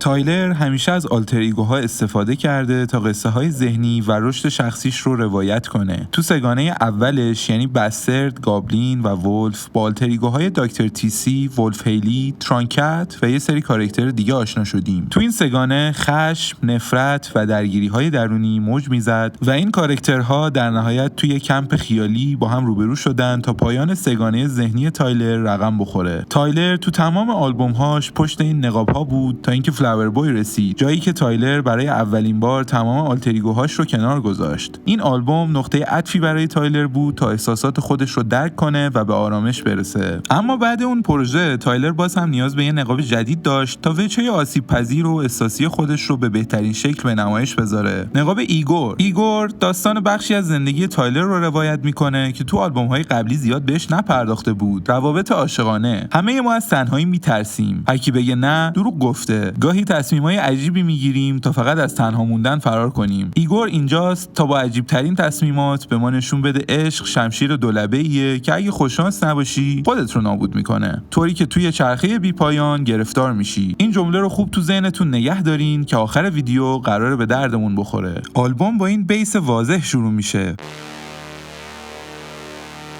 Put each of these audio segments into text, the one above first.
تایلر همیشه از آلتر ایگوها استفاده کرده تا قصه های ذهنی و رشد شخصیش رو روایت کنه. تو سگانه اولش یعنی باسترد، گابلین و ولف با آلتر ایگوهای دکتر تیسی، ولف هیلی، ترانکت و یه سری کاراکتر دیگه آشنا شدیم. تو این سگانه خشم، نفرت و درگیری‌های درونی موج میزد و این کاراکترها در نهایت توی کمپ خیالی با هم روبرو شدن تا پایان سگانه ذهنی تایلر رقم بخوره. تایلر تو تمام آلبوم‌هاش پشت این نقاب‌ها بود تا اینکه فلاوربوی رسید، جایی که تایلر برای اولین بار تمام آلتر ایگوهاش رو کنار گذاشت. این آلبوم نقطه عطفی برای تایلر بود تا احساسات خودش رو درک کنه و به آرامش برسه. اما بعد اون پروژه تایلر باز هم نیاز به یه نقاب جدید داشت تا وجهه آسیب‌پذیر و احساسی خودش رو به بهترین شکل به نمایش بذاره. نقاب ایگور داستان بخشی از زندگی تایلر رو روایت میکنه که تو آلبوم‌های قبلی زیاد بهش نپرداخته بود. روابط عاشقانه. همه ما از تنهایی میترسیم. هر کی بگه نه دروغ گفته. گاهی تصمیمای عجیبی میگیریم تا فقط از تنها موندن فرار کنیم. ایگور اینجاست تا با عجیب ترین تصمیمات به ما نشون بده عشق شمشیر دولبه‌ایه که اگه خوششانس نباشی خودت رو نابود میکنه، طوری که توی چرخه بی پایان گرفتار میشی. این جمله رو خوب تو ذهنتون نگه دارین که آخر ویدیو قراره به دردمون بخوره. آلبوم با این بیس واضح شروع میشه.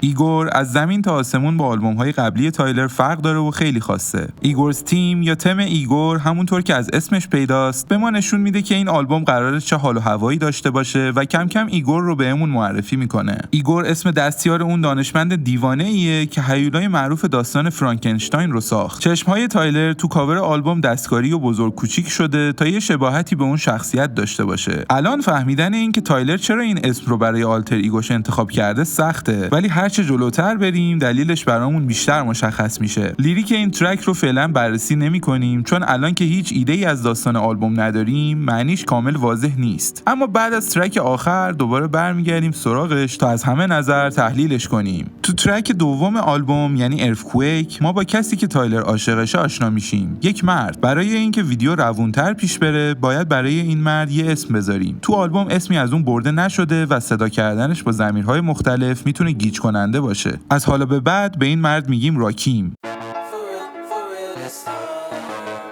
ایگور از زمین تا آسمون با آلبوم‌های قبلی تایلر فرق داره و خیلی خاصه. ایگورز تیم یا تم ایگور همونطور که از اسمش پیداست به ما نشون میده که این آلبوم قراره چه حال و هوایی داشته باشه و کم کم ایگور رو بهمون معرفی میکنه. ایگور اسم دستیار اون دانشمند دیوانه‌ایه که هیولای معروف داستان فرانکنشتاین رو ساخت. چشم‌های تایلر تو کاور آلبوم دستکاری و بزرگ کوچیک شده تا یه شباهتی به اون شخصیت داشته باشه. الان فهمیدن این که تایلر چرا این اسم رو برای آلتر ایگوش انتخاب کرده سخته، ولی چه جلوتر بریم دلیلش برامون بیشتر مشخص میشه. لیریک این ترک رو فعلا بررسی نمی‌کنیم چون الان که هیچ ایده‌ای از داستان آلبوم نداریم معنیش کامل واضح نیست. اما بعد از ترک آخر دوباره برمیگردیم سراغش تا از همه نظر تحلیلش کنیم. تو ترک دوم آلبوم یعنی ارفکویک ما با کسی که تایلر عاشقشه آشنا میشیم. یک مرد. برای اینکه ویدیو روونتر پیش بره باید برای این مرد یه اسم بذاریم. تو آلبوم اسمی از اون برده نشده و صدا کردنش با ضمیرهای مختلف میتونه گیج کننده باشه. از حالا به بعد به این مرد میگیم راکیم.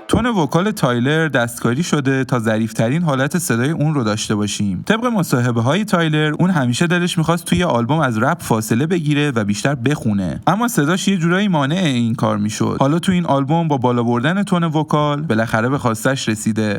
تون وکال تایلر دستکاری شده تا ظریف‌ترین حالت صدای اون رو داشته باشیم. طبق مصاحبه‌های تایلر اون همیشه دلش می‌خواست توی آلبوم از رپ فاصله بگیره و بیشتر بخونه، اما صداش یه جورایی مانع این کار میشد. حالا تو این آلبوم با بالا بردن تون وکال بالاخره به خواستش رسیده.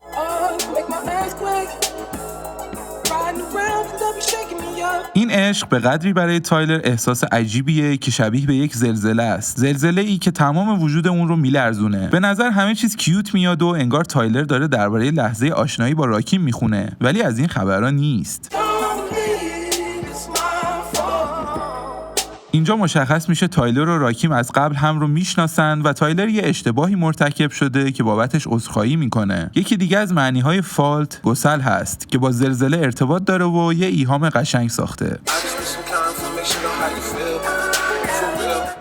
این عشق به قدری برای تایلر احساس عجیبیه که شبیه به یک زلزله است. زلزله‌ای که تمام وجود اون رو میلرزونه. به نظر همه چیز کیوت میاد و انگار تایلر داره درباره لحظه آشنایی با راکیم میخونه، ولی از این خبرها نیست. اینجا مشخص میشه تایلر و راکیم از قبل هم رو میشناسن و تایلر یه اشتباهی مرتکب شده که بابتش عذرخواهی میکنه. یکی دیگه از معنی‌های فالت گسل هست که با زلزله ارتباط داره و یه ایهام قشنگ ساخته.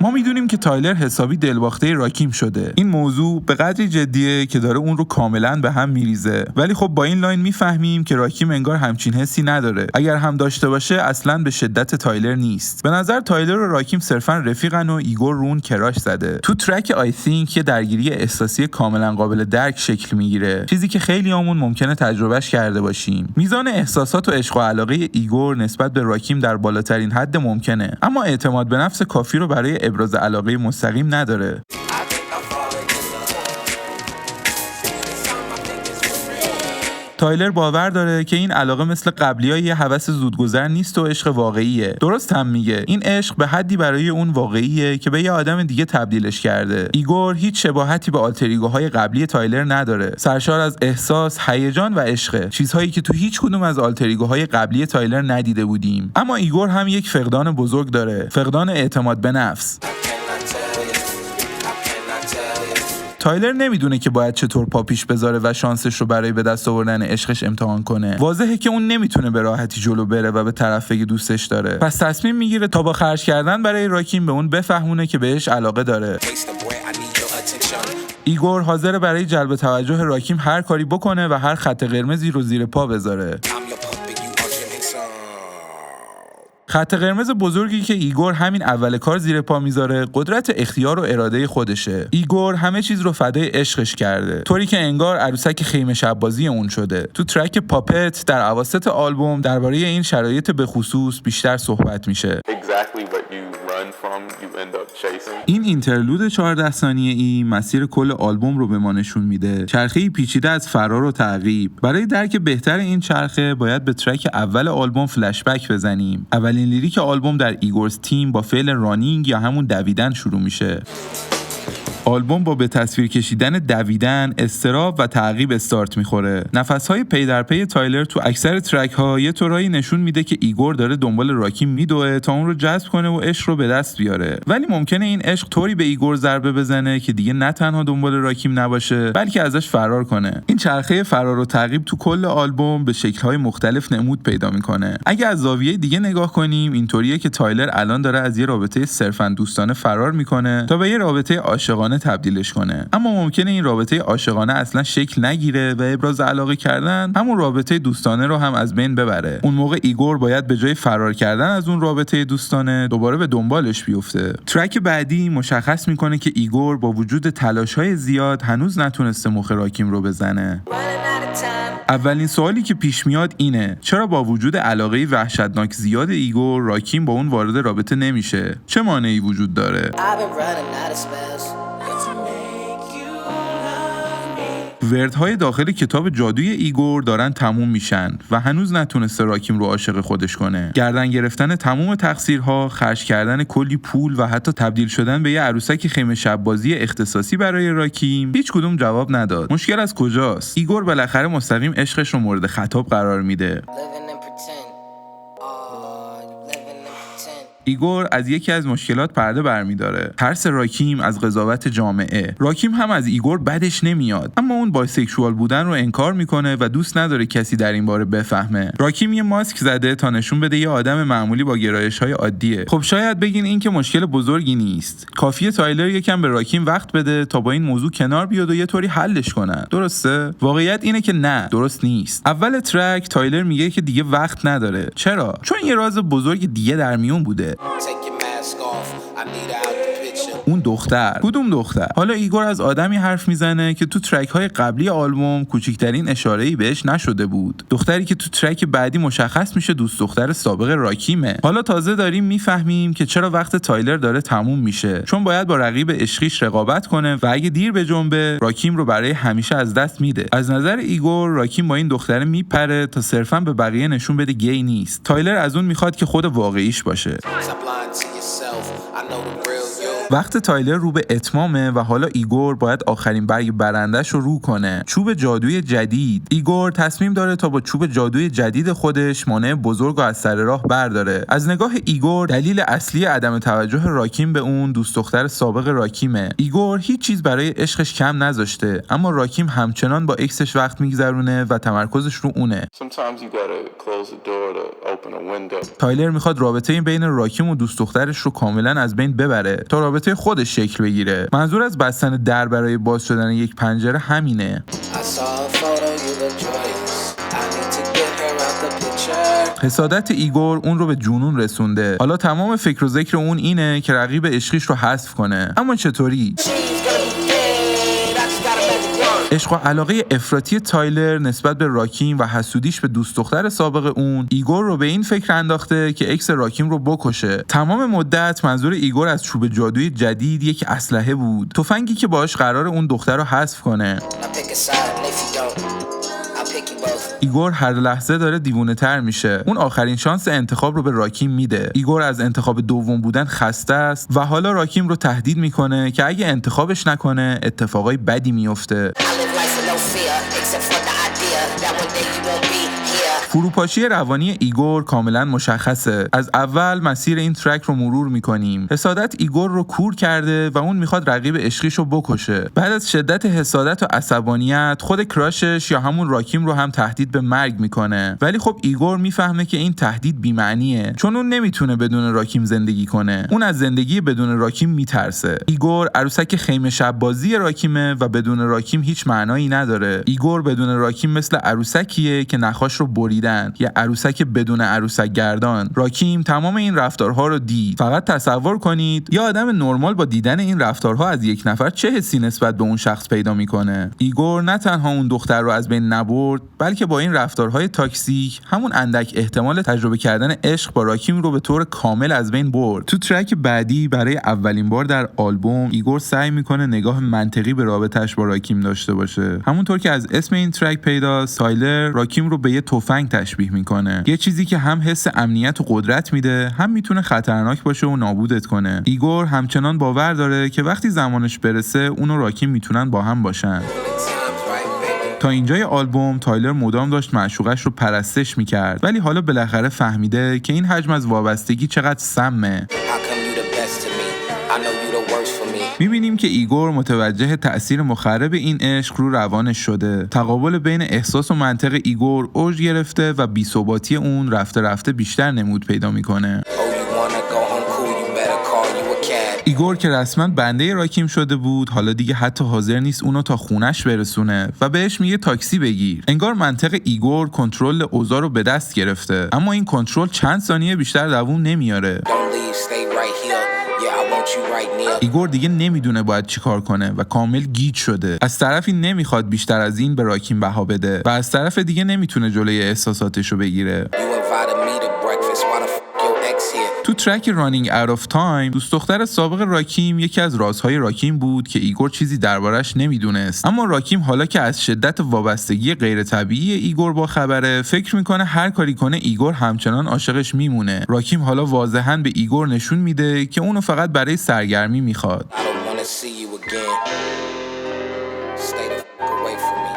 ما میدونیم که تایلر حسابی دلباخته راکیم شده. این موضوع به قدری جدیه که داره اون رو کاملا به هم میریزه. ولی خب با این لاین میفهمیم که راکیم انگار همچین حسی نداره. اگر هم داشته باشه اصلاً به شدت تایلر نیست. به نظر تایلر و راکیم صرفاً رفیقن و ایگور رو اون کراش زده. تو ترک آی تینک یه درگیری احساسی کاملا قابل درک شکل میگیره. چیزی که خیلیامون ممکنه تجربهش کرده باشیم. میزان احساسات و عشق و علاقه ایگور نسبت به راکیم در بالاترین حد ممکنه. اما اعتماد به نفس کافی رو برای ابراز علاقه مستقیم نداره. تایلر باور داره که این علاقه مثل قبلیای یه هوس زودگذر نیست و عشق واقعیه. درست هم میگه. این عشق به حدی برای اون واقعیه که به یه آدم دیگه تبدیلش کرده. ایگور هیچ شباهتی به آلتر ایگوهای قبلی تایلر نداره. سرشار از احساس، هیجان و عشق، چیزهایی که تو هیچ کدوم از آلتر ایگوهای قبلی تایلر ندیده بودیم. اما ایگور هم یک فقدان بزرگ داره، فقدان اعتماد به نفس. تایلر نمیدونه که باید چطور پا پیش بذاره و شانسش رو برای به دست آوردن عشقش امتحان کنه. واضحه که اون نمیتونه به راحتی جلو بره و به طرف بگه دوستش داره. پس تصمیم میگیره تا با خرج کردن برای راکیم به اون بفهمونه که بهش علاقه داره. ایگور حاضر برای جلب توجه راکیم هر کاری بکنه و هر خط قرمزی رو زیر پا بذاره. خط قرمز بزرگی که ایگور همین اول کار زیر پا میذاره قدرت اختیار و اراده خودشه. ایگور همه چیز رو فدای عشقش کرده، طوری که انگار عروسک خیمه شب بازی اون شده. تو ترک پاپت در اواسط آلبوم درباره این شرایط به خصوص بیشتر صحبت میشه. این اینترلود 14 ثانیه‌ای مسیر کل آلبوم رو به ما نشون میده. چرخه‌ای پیچیده از فرار و تعقیب. برای درک بهتر این چرخه باید به ترک اول آلبوم فلش بک بزنیم. اولین لیریک آلبوم در ایگورز تیم با فعل رانینگ یا همون دویدن شروع میشه. آلبوم با به تصویر کشیدن دویدن، اضطراب و تعقیب استارت میخوره. نفس‌های پی در پی تایلر تو اکثر ترک ها یه طورایی نشون میده که ایگور داره دنبال راکیم میدوه تا اون رو جذب کنه و عشق رو به دست بیاره. ولی ممکنه این عشق طوری به ایگور ضربه بزنه که دیگه نه تنها دنبال راکیم نباشه، بلکه ازش فرار کنه. این چرخه فرار و تعقیب تو کل آلبوم به شکل‌های مختلف نمود پیدا میکنه. اگه از زاویه دیگه نگاه کنیم، اینطوریه که تایلر الان داره از یه رابطه صرفاً دوستانه فرار میکنه تا به یه رابطه عاشقانه تبدیلش کنه. اما ممکنه این رابطه عاشقانه اصلا شکل نگیره و ابراز علاقه کردن همون رابطه دوستانه رو هم از بین ببره. اون موقع ایگور باید به جای فرار کردن از اون رابطه دوستانه دوباره به دنبالش بیفته. ترک بعدی مشخص میکنه که ایگور با وجود تلاش‌های زیاد هنوز نتونسته مخ راکیم رو بزنه. اولین سوالی که پیش میاد اینه: چرا با وجود علاقه وحشتناک زیاد ایگور، راکیم با اون وارد رابطه نمیشه؟ چه مانعی وجود داره؟ وردهای داخل کتاب جادوی ایگور دارن تموم میشن و هنوز نتونسته راکیم رو عاشق خودش کنه. گردن گرفتن تموم تقصیرها، خرج کردن کلی پول و حتی تبدیل شدن به یه عروسک خیمه شب بازی اختصاصی برای راکیم هیچ کدوم جواب نداد. مشکل از کجاست؟ ایگور بالاخره مستقیم عشقش رو مورد خطاب قرار میده. ایگور از یکی از مشکلات پرده برمی‌داره: ترس راکیم از قضاوت جامعه. راکیم هم از ایگور بدش نمیاد، اما اون بایسکشوال بودن رو انکار میکنه و دوست نداره کسی در این باره بفهمه. راکیم یه ماسک زده تا نشون بده یه آدم معمولی با گرایش‌های عادیه. خب شاید بگین این که مشکل بزرگی نیست. کافیه تایلر یکم به راکیم وقت بده تا با این موضوع کنار بیاد و یه طوری حلش کنه. درسته؟ واقعیت اینه که نه، درست نیست. اول ترک تایلر میگه که دیگه وقت نداره. چرا؟ چون یه راز بزرگ دیگه در میون بوده. اون دختر. کدوم دختر؟ حالا ایگور از آدمی حرف میزنه که تو ترک های قبلی آلبوم کوچکترین اشاره‌ای بهش نشده بود. دختری که تو ترک بعدی مشخص میشه دوست دختر سابق راکیمه. حالا تازه داریم میفهمیم که چرا وقت تایلر داره تموم میشه، چون باید با رقیب عشقیش رقابت کنه و اگه دیر به جنبه راکیم رو برای همیشه از دست میده. از نظر ایگور راکیم با این دختره میپره تا صرفا به بقیه نشون بده گی نیست. تایلر از اون میخواد که خود واقعیش باشه. وقت تایلر رو به اتمامه و حالا ایگور باید آخرین برگ برندش رو رو کنه: چوب جادوی جدید. ایگور تصمیم داره تا با چوب جادوی جدید خودش مانع بزرگ رو از سر راه برداره. از نگاه ایگور دلیل اصلی عدم توجه راکیم به اون دوست دختر سابق راکیمه. ایگور هیچ چیز برای عشقش کم نذاشته، اما راکیم همچنان با اکسش وقت میگذرونه و تمرکزش رو اونه. تایلر میخواد رابطه بین راکیم و دوست دخترش رو کاملا از بین ببره تا رابطه خودش شکل بگیره. منظور از بستن در برای باز شدن یک پنجره همینه. حسادت ایگور اون رو به جنون رسونده. حالا تمام فکر و ذکر اون اینه که رقیب عشقیش رو حذف کنه. اما چطوری؟ عشق و علاقه افراطی تایلر نسبت به راکیم و حسودیش به دوست دختر سابق اون ایگور رو به این فکر انداخته که اکس راکیم رو بکشه. تمام مدت منظور ایگور از چوب جادوی جدید یک اسلحه بود، تفنگی که باهاش قرار اون دختر رو حذف کنه. ایگور هر لحظه داره دیوونه تر میشه. اون آخرین شانس انتخاب رو به راکیم میده. ایگور از انتخاب دوم بودن خسته است و حالا راکیم رو تهدید میکنه که اگه انتخابش نکنه اتفاقای بدی میفته. فروپاشی روانی ایگور کاملا مشخصه. از اول مسیر این ترک رو مرور میکنیم. حسادت ایگور رو کور کرده و اون میخواد رقیب عشقیش رو بکشه. بعد از شدت حسادت و عصبانیت خود کراشش یا همون راکیم رو هم تهدید به مرگ میکنه. ولی خب ایگور میفهمه که این تهدید بی‌معنیه، چون اون نمیتونه بدون راکیم زندگی کنه. اون از زندگی بدون راکیم میترسه. ایگور عروسک خیمه شب بازی راکیمه و بدون راکیم هیچ معنایی نداره. نداره. ایگور بدون راکیم مثل عروسکیه که نخاش رو بریدن، یه عروسک بدون عروسک گردان. راکیم تمام این رفتارها رو دید. فقط تصور کنید یه آدم نرمال با دیدن این رفتارها از یک نفر چه حسی نسبت به اون شخص پیدا میکنه. ایگور نه تنها اون دختر رو از بین نبرد، بلکه با این رفتارهای تاکسیک همون اندک احتمال تجربه کردن عشق با راکیم رو به طور کامل از بین برد. تو ترک بعدی برای اولین بار در آلبوم ایگور سعی میکنه نگاه منطقی به رابطه‌اش با راکیم داشته باشه. همونطور که از اسم این ترک پیداست، تایلر راکیم رو به یه تفنگ تشبیه میکنه، یه چیزی که هم حس امنیت و قدرت میده، هم میتونه خطرناک باشه و نابودت کنه. ایگور همچنان باور داره که وقتی زمانش برسه اون و راکیم میتونن با هم باشن. تا اینجای آلبوم تایلر مدام داشت معشوقش رو پرستش میکرد، ولی حالا بالاخره فهمیده که این حجم از وابستگی چقدر سمه. میبینیم که ایگور متوجه تأثیر مخرب این عشق رو روانش شده. تقابل بین احساس و منطق ایگور اوج گرفته و بی‌ثباتی اون رفته رفته بیشتر نمود پیدا میکنه. ایگور که رسما بنده راکیم شده بود، حالا دیگه حتی حاضر نیست اونو تا خونش برسونه و بهش میگه تاکسی بگیر. انگار منطق ایگور کنترل اوضاع رو به دست گرفته، اما این کنترل چند ثانیه بیشتر دوام نمیاره. ایگور دیگه نمیدونه باید چیکار کنه و کامل گیج شده. از طرفی نمیخواد بیشتر از این به راکیم بها بده و از طرف دیگه نمیتونه جلوی احساساتشو بگیره. تو ترک Running Out of Time دوست دختر سابق راکیم یکی از رازهای راکیم بود که ایگور چیزی دربارش نمیدونست، اما راکیم حالا که از شدت وابستگی غیر طبیعی ایگور با خبره فکر میکنه هر کاری کنه ایگور همچنان عاشقش میمونه. راکیم حالا واضحاً به ایگور نشون میده که اونو فقط برای سرگرمی میخواد.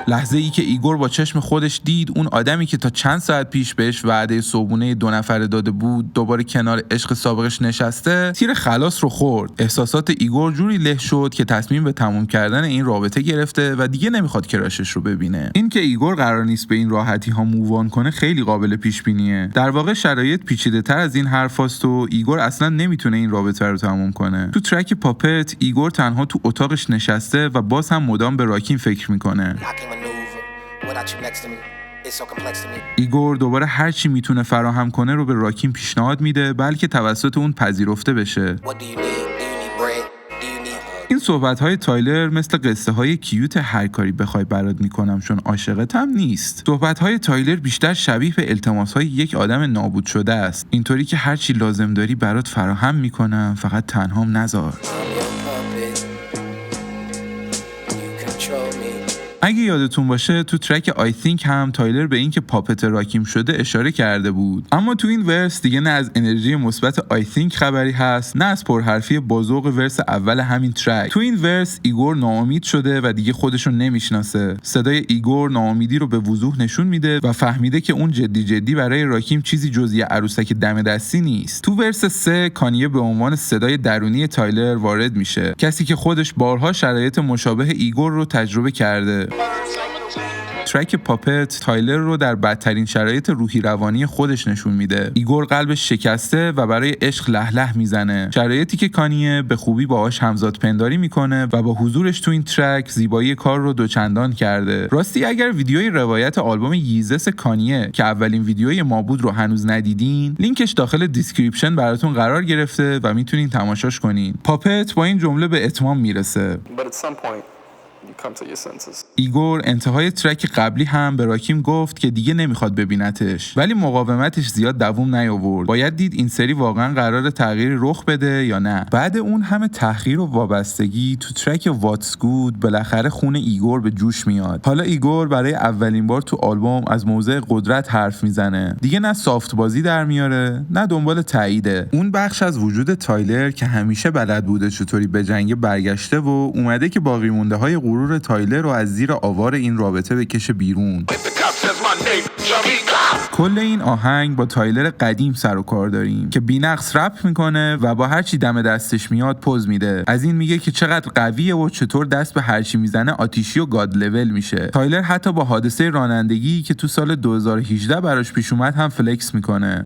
لحظه ای که ایگور با چشم خودش دید اون آدمی که تا چند ساعت پیش بهش وعده صبحونه 2 نفره داده بود دوباره کنار عشق سابقش نشسته، تیر خلاص رو خورد. احساسات ایگور جوری له شد که تصمیم به تموم کردن این رابطه گرفته و دیگه نمیخواد کراشش رو ببینه. این که ایگور قرار نیست به این راحتی ها مووان کنه خیلی قابل پیش بینیه. در واقع شرایط پیچیده تر از این حرفاست و ایگور اصلا نمیتونه این رابطه رو تموم کنه. تو ترک پاپت ایگور تنها تو اتاقش نشسته و باز هم مدام به راکیم فکر میکنه. ایگور دوباره هر چی میتونه فراهم کنه رو به راکیم پیشنهاد میده، بلکه توسط اون پذیرفته بشه. این صحبت‌های تایلر مثل قصه‌های کیوت هر کاری بخوای برات میکنم چون عاشقتم نیست. صحبت‌های تایلر بیشتر شبیه به التماس‌های یک آدم نابود شده است، اینطوری که هر چی لازم داری برات فراهم میکنم، فقط تنهام نذار. اگه یادتون باشه تو ترک I Think هم تایلر به این که پاپت راکیم شده اشاره کرده بود، اما تو این ورس دیگه نه از انرژی مثبت I Think خبری هست، نه از پرحرفی بازوق ورس اول همین ترک. تو این ورس ایگور ناامید شده و دیگه خودشو نمیشناسه. صدای ایگور ناامیدی رو به وضوح نشون میده و فهمیده که اون جدی برای راکیم چیزی جز یه عروسک دم دستی نیست. تو ورس 3 کانیه به عنوان صدای درونی تایلر وارد میشه، کسی که خودش بارها شرایط مشابه ایگور رو تجربه کرده. ترک پاپت تایلر رو در بدترین شرایط روحی روانی خودش نشون میده. ایگور قلبش شکسته و برای عشق له له میزنه، شرایطی که کانیه به خوبی باهاش همزاد پنداری میکنه و با حضورش تو این ترک زیبایی کار رو دوچندان کرده. راستی اگر ویدیوی روایت آلبوم ییزس کانیه که اولین ویدیوی ما بود رو هنوز ندیدین، لینکش داخل دیسکریپشن براتون قرار گرفته و میتونین تماشاش کنین. پاپت با این جمله به اتمام میرسه: ایگور انتهای ترک قبلی هم به راکیم گفت که دیگه نمیخواد ببینتش، ولی مقاومتش زیاد دووم نیاورد. باید دید این سری واقعا قراره تغییری رخ بده یا نه. بعد اون همه تحقیر و وابستگی تو ترک واتس گود بالاخره خون ایگور به جوش میاد. حالا ایگور برای اولین بار تو آلبوم از موضع قدرت حرف میزنه. دیگه نه سافت بازی در میاره نه دنبال تاییده. اون بخش از وجود تایلر که همیشه بلد بوده چطوری بجنگه برگشته و اومده که باقی مونده های غرور تایلر رو از زیر آوار این رابطه بکشه بیرون. کل این آهنگ با تایلر قدیم سر و کار داریم که بی‌نقص رپ میکنه و با هر چی دم دستش میاد پوز میده. از این میگه که چقدر قویه و چطور دست به هر چی میزنه آتیشی و گاد لول میشه. تایلر حتی با حادثه رانندگی که تو سال 2018 براش پیش اومد هم فلکس میکنه.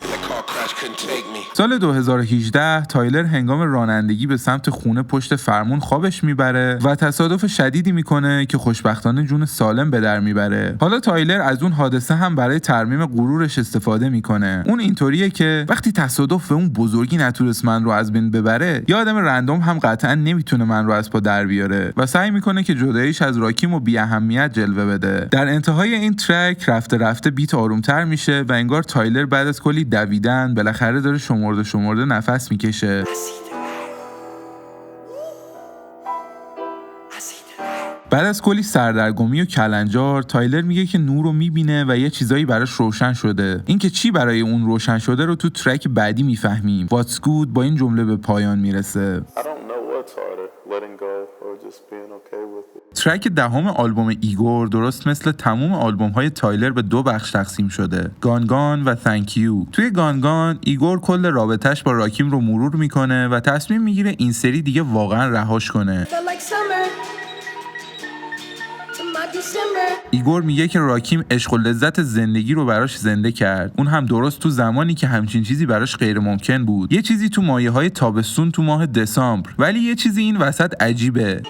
سال 2018 تایلر هنگام رانندگی به سمت خونه پشت فرمون خوابش میبره و تصادف شدیدی میکنه که خوشبختانه جون سالم به در میبره. حالا تایلر از اون حادثه هم برای ترمیم غرورش استفاده میکنه. اون اینطوریه که وقتی تصادف به اون بزرگی نتونست من رو از بین ببره، یه آدم رندوم هم قطعا نمیتونه من رو از پا در بیاره و سعی میکنه که جداییش از راکیم بی اهمیت جلوه بده. در انتهای این ترک رفته رفته بیت آرومتر میشه و انگار تایلر بعد از کلی دویدن بالاخره داره شمرده نفس میکشه. بعد از کلی سردرگمی و کلنجار تایلر میگه که نور رو میبینه و یه چیزایی براش روشن شده. اینکه چی برای اون روشن شده رو تو ترک بعدی میفهمیم. What's good با این جمله به پایان میرسه. ترک دهم آلبوم ایگور درست مثل تمام آلبوم‌های تایلر به دو بخش تقسیم شده، گانگان و Thank You. توی گانگان ایگور کل رابطه‌اش با راکیم رو مرور میکنه و تصمیم میگیره این سری دیگه واقعا رهاش کنه. ایگور میگه که راکیم عشق و لذت زندگی رو براش زنده کرد، اون هم درست تو زمانی که همچین چیزی براش غیر ممکن بود. یه چیزی تو مایه‌های تابستون تو ماه دسامبر، ولی یه چیزی این وسط عجیبه.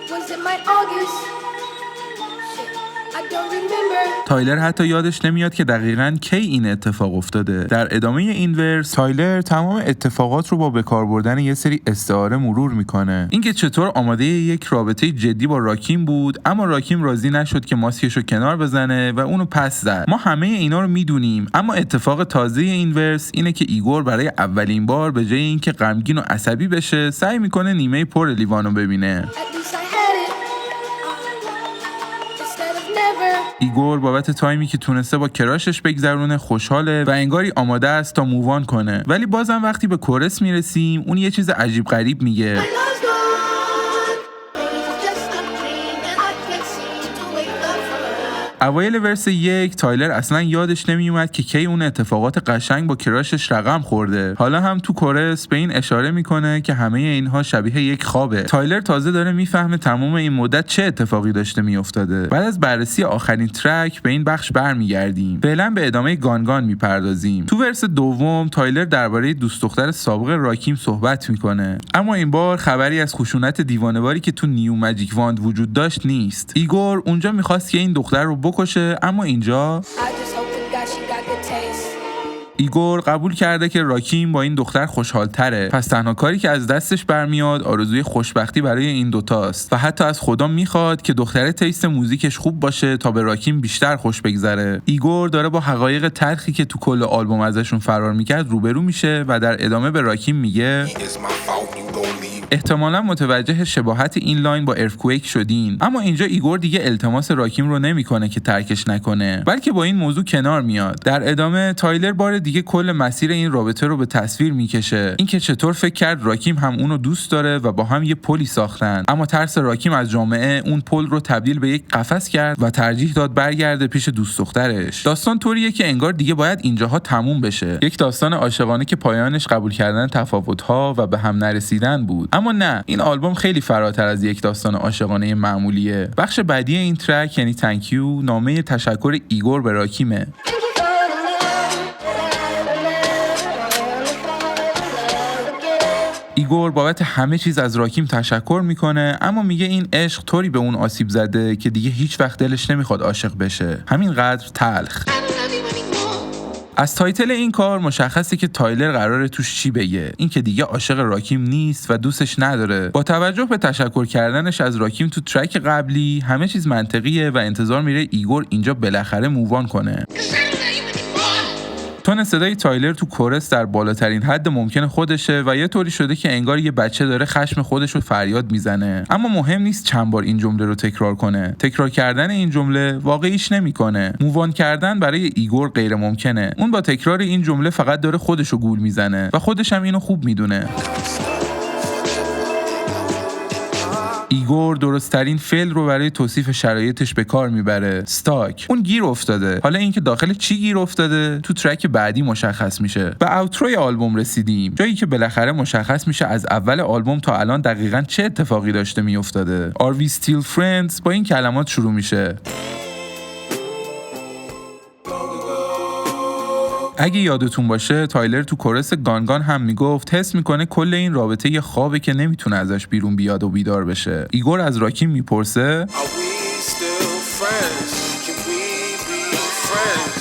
تایلر حتی یادش نمیاد که دقیقاً کی این اتفاق افتاده. در ادامه این ورس تایلر تمام اتفاقات رو با بکار بردن یه سری استعاره مرور میکنه. اینکه چطور آماده یک رابطه جدی با راکیم بود، اما راکیم راضی نشد که ماسکش رو کنار بزنه و اونو پس زد. ما همه اینا رو میدونیم، اما اتفاق تازه این ورس اینه که ایگور برای اولین بار به جای اینکه غمگین و عصبی بشه، سعی میکنه نیمه پر لیوانو ببینه. ایگور بابت تایمی که تونسته با کراشش بگذرونه خوشحاله و انگاری آماده است تا مووان کنه، ولی بازم وقتی به کورس میرسیم اون یه چیز عجیب غریب میگه. اوایل ورس 1 تایلر اصلا یادش نمیومد که کی اون اتفاقات قشنگ با کراشش رقم خورده. حالا هم تو کورس به این اشاره میکنه که همه اینها شبیه یک خوابه. تایلر تازه داره میفهمه تمام این مدت چه اتفاقی داشته میافتاده. بعد از بررسی آخرین ترک به این بخش برمیگردیم. فعلا به ادامه گانگان میپردازیم. تو ورس دوم تایلر درباره دوست دختر سابق راکیم صحبت میکنه، اما این بار خبری از خشونت دیوانه‌واری که تو نیو ماجیک واند وجود داشت نیست. ایگور اونجا میخواست که این دختر رو بکشه، اما اینجا ایگور قبول کرده که راکیم با این دختر خوشحال تره، پس تنها کاری که از دستش برمیاد آرزوی خوشبختی برای این دوتاست و حتی از خدا میخواد که دختره تیست موزیکش خوب باشه تا به راکیم بیشتر خوش بگذره. ایگور داره با حقایق تلخی که تو کل آلبوم ازشون فرار میکرد روبرو میشه و در ادامه به راکیم میگه احتمالاً متوجه شباهت این لاین با ارفکویک شدین، اما اینجا ایگور دیگه التماس راکیم رو نمیکنه که ترکش نکنه، بلکه با این موضوع کنار میاد. در ادامه تایلر بار دیگه کل مسیر این رابطه رو به تصویر میکشه، اینکه چطور فکر کرد راکیم هم اونو دوست داره و با هم یه پلی ساختن، اما ترس راکیم از جامعه اون پل رو تبدیل به یک قفس کرد و ترجیح داد برگرده پیش دوست دخترش. داستان طوریه که انگار دیگه باید اینجاها تموم بشه، یک داستان عاشقانه که پایانش قبول کردن تفاوت‌ها و به هم نرسیدن بود. اما نه، این آلبوم خیلی فراتر از یک داستان عاشقانه معمولیه. بخش بعدی این ترک یعنی Thank You نامه تشکر ایگور به راکیمه. ایگور بابت همه چیز از راکیم تشکر میکنه، اما میگه این عشق طوری به اون آسیب زده که دیگه هیچ وقت دلش نمیخواد عاشق بشه، همینقدر تلخ. از تایتل این کار مشخصه که تایلر قراره توش چی بگه، این که دیگه عاشق راکیم نیست و دوستش نداره. با توجه به تشکر کردنش از راکیم تو ترک قبلی همه چیز منطقیه و انتظار میره ایگور اینجا بالاخره مووان کنه. تون صدای تایلر تو کورس در بالاترین حد ممکن خودشه و یه طوری شده که انگار یه بچه داره خشم خودش رو فریاد میزنه. اما مهم نیست چند بار این جمله رو تکرار کنه. تکرار کردن این جمله واقعیش نمیکنه. مووان کردن برای ایگور غیر ممکنه. اون با تکرار این جمله فقط داره خودش رو گول میزنه و خودش هم اینو خوب میدونه. ایگور درست‌ترین فعل رو برای توصیف شرایطش به کار میبره، استاک. اون گیر افتاده. حالا اینکه داخل چی گیر افتاده تو ترک بعدی مشخص میشه. به اوتروی آلبوم رسیدیم، جایی که بالاخره مشخص میشه از اول آلبوم تا الان دقیقاً چه اتفاقی داشته میافتاده. Are we still friends با این کلمات شروع میشه. اگه یادتون باشه تایلر تو کورس گانگان هم میگفت حس میکنه کل این رابطه یه خوابه که نمیتونه ازش بیرون بیاد و بیدار بشه. ایگور از راکیم میپرسه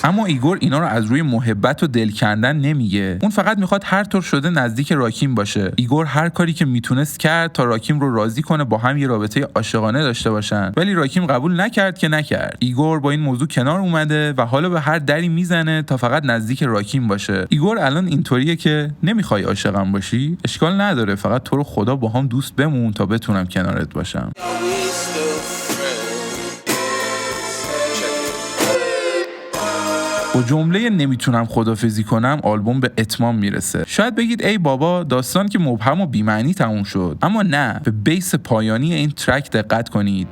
اما ایگور اینا رو از روی محبت و دل کندن نمیگه. اون فقط میخواد هر طور شده نزدیک راکیم باشه. ایگور هر کاری که میتونست کرد تا راکیم رو راضی کنه با هم یه رابطه عاشقانه داشته باشن، ولی راکیم قبول نکرد. ایگور با این موضوع کنار اومده و حالا به هر دری میزنه تا فقط نزدیک راکیم باشه. ایگور الان اینطوریه که نمیخوای عاشقم باشی؟ اشکال نداره، فقط تو رو خدا با هم دوست بمون تا بتونم کنارت باشم. با جمله نمیتونم خدافظی کنم آلبوم به اتمام میرسه. شاید بگید ای بابا داستان که مبهم و بی‌معنی تموم شد، اما نه، به بیس پایانی این ترک دقت کنید.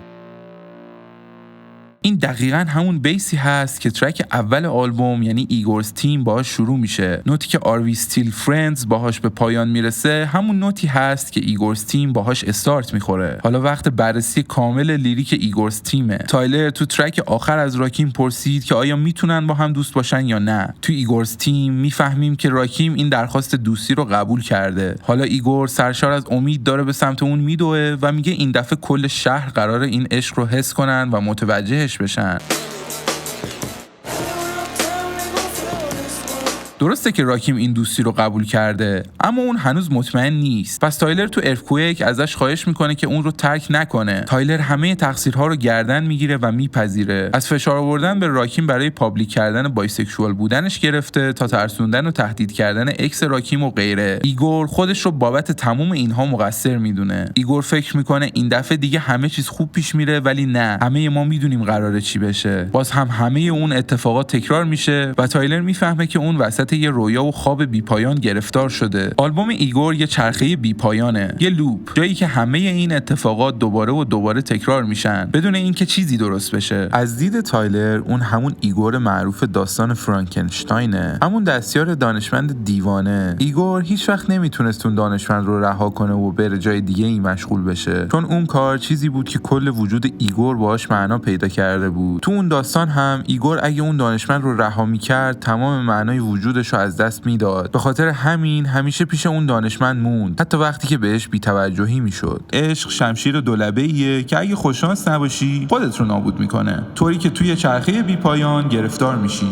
این دقیقاً همون بیسی هست که ترک اول آلبوم یعنی ایگورز تیم باهاش شروع میشه. نوتی که Are We Still Friends باهاش به پایان میرسه همون نوتی هست که ایگورز تیم باهاش استارت میخوره. حالا وقت بررسی کامل لیریک ایگورز تیمه. تایلر تو ترک آخر از راکیم پرسید که آیا میتونن با هم دوست باشن یا نه. تو ایگورز تیم میفهمیم که راکیم این درخواست دوستی رو قبول کرده. حالا ایگور سرشار از امید داره به سمت اون میدوه و میگه این دفعه کل شهر قراره این عشق رو حس کنن و متوجهش بشن. درسته که راکیم این دوستی رو قبول کرده، اما اون هنوز مطمئن نیست. پس تایلر تو ارفکویک ازش خواهش میکنه که اون رو ترک نکنه. تایلر همه تقصیرها رو گردن میگیره و میپذیره. از فشار آوردن به راکیم برای پابلیک کردن بایسکشوال بودنش گرفته تا ترسوندن و تهدید کردن اکس راکیم و غیره. ایگور خودش رو بابت تموم اینها مقصر میدونه. ایگور فکر میکنه این دفعه دیگه همه چیز خوب پیش میره، ولی نه، همه ما میدونیم قراره چی بشه. باز هم همه اون اتفاقات تکرار میشه و تایلر میفهمه که اون وسط یه رویا و خواب بی‌پایان گرفتار شده. آلبوم ایگور یه چرخه بی‌پایانه، یه لوپ، جایی که همه این اتفاقات دوباره و دوباره تکرار میشن بدون اینکه چیزی درست بشه. از دید تایلر اون همون ایگور معروف داستان فرانکنشتاینه، همون دستیار دانشمند دیوانه. ایگور هیچ وقت نمیتونست اون دانشمند رو رها کنه و بره جای دیگه ای مشغول بشه، چون اون کار چیزی بود که کل وجود ایگور باهاش معنا پیدا کرده بود. تو اون داستان هم ایگور اگه اون دانشمند رو رها میکرد تمام معنای وجودش رو از دست میداد. به خاطر همین همیشه پیش اون دانشمند موند، حتی وقتی که بهش بی‌توجهی میشد. عشق شمشیر دولبه‌ایه که اگه خوششانس نباشی خودت رو نابود میکنه، طوری که توی چرخه بی‌پایان گرفتار میشی.